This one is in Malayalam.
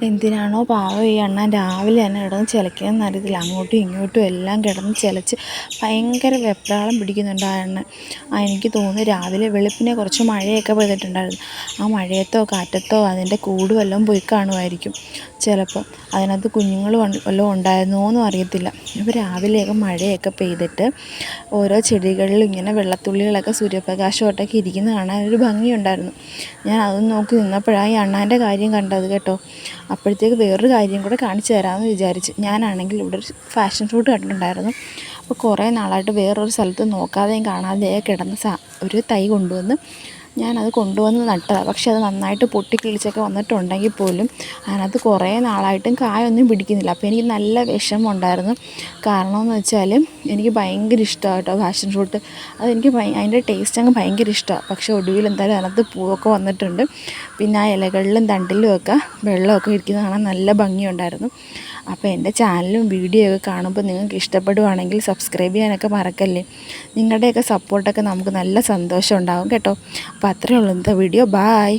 എന്തിനാണോ പാവം ഈ അണ്ണൻ രാവിലെ തന്നെ കിടന്ന് ചിലയ്ക്കുന്നതെന്ന് അറിയത്തില്ല. അങ്ങോട്ടും ഇങ്ങോട്ടും എല്ലാം കിടന്ന് ചിലച്ച് ഭയങ്കര വെപ്രാളം പിടിക്കുന്നുണ്ട് ആ അണ്ണൻ. എനിക്ക് തോന്നുന്നു രാവിലെ വെളുപ്പിനെ കുറച്ച് മഴയൊക്കെ പെയ്തിട്ടുണ്ടായിരുന്നു. ആ മഴയത്തോ കാറ്റത്തോ അതിൻ്റെ കൂട് വല്ലതും പോയി കാണുമായിരിക്കും ചിലപ്പോൾ. അതിനകത്ത് കുഞ്ഞുങ്ങൾ വല്ലതും ഉണ്ടായിരുന്നോന്നും അറിയത്തില്ല. ഇപ്പോൾ രാവിലെയൊക്കെ മഴയൊക്കെ പെയ്തിട്ട് ഓരോ ചെടികളിലും ഇങ്ങനെ വെള്ളത്തുള്ളികളൊക്കെ സൂര്യപ്രകാശമായിട്ടൊക്കെ ഇരിക്കുന്ന കാണാൻ ഒരു ഭംഗിയുണ്ടായിരുന്നു. ഞാൻ അതൊന്നും നോക്കി നിന്നപ്പോഴാണ് ഈ അണ്ണാൻ്റെ കാര്യം കണ്ടത് കേട്ടോ. അപ്പോഴത്തേക്ക് വേറൊരു കാര്യം കൂടെ കാണിച്ചു തരാമെന്ന് വിചാരിച്ചു. ഞാനാണെങ്കിൽ ഇവിടെ ഒരു ഫാഷൻ ഫ്രൂട്ട് കണ്ടിട്ടുണ്ടായിരുന്നു. അപ്പോൾ കുറേ നാളായിട്ട് വേറൊരു സ്ഥലത്ത് നോക്കാതെയും കാണാതെയും കിടന്ന ഒരു തൈ ഞാനത് കൊണ്ടുവന്ന് നട്ടതാണ്. പക്ഷെ അത് നന്നായിട്ട് പൊട്ടിക്കിളിച്ചൊക്കെ വന്നിട്ടുണ്ടെങ്കിൽ പോലും അതിനകത്ത് കുറേ നാളായിട്ടും കായൊന്നും പിടിക്കുന്നില്ല. അപ്പോൾ എനിക്ക് നല്ല വിഷമമുണ്ടായിരുന്നു. കാരണമെന്ന് വെച്ചാൽ എനിക്ക് ഭയങ്കര ഇഷ്ടമാണ് കേട്ടോ ഫാഷൻ ഫ്രൂട്ട്. അതെനിക്ക് അതിൻ്റെ ടേസ്റ്റ് അങ്ങ് ഭയങ്കര ഇഷ്ടമാണ്. പക്ഷേ ഒടുവിൽ എന്തായാലും അതിനകത്ത് പൂവൊക്കെ വന്നിട്ടുണ്ട്. പിന്നെ ആ ഇലകളിലും തണ്ടിലും ഒക്കെ വെള്ളമൊക്കെ ഇരിക്കുന്നത് കാണാൻ നല്ല ഭംഗിയുണ്ടായിരുന്നു. അപ്പോൾ എൻ്റെ ചാനലും വീഡിയോ ഒക്കെ കാണുമ്പോൾ നിങ്ങൾക്ക് ഇഷ്ടപ്പെടുവാണെങ്കിൽ സബ്സ്ക്രൈബ് ചെയ്യാനൊക്കെ മറക്കല്ലേ. നിങ്ങളുടെയൊക്കെ സപ്പോർട്ടൊക്കെ നമുക്ക് നല്ല സന്തോഷം ഉണ്ടാകും കേട്ടോ. അപ്പോൾ അത്രയേ ഉള്ളൂ ഇന്നത്തെ വീഡിയോ. ബായ്.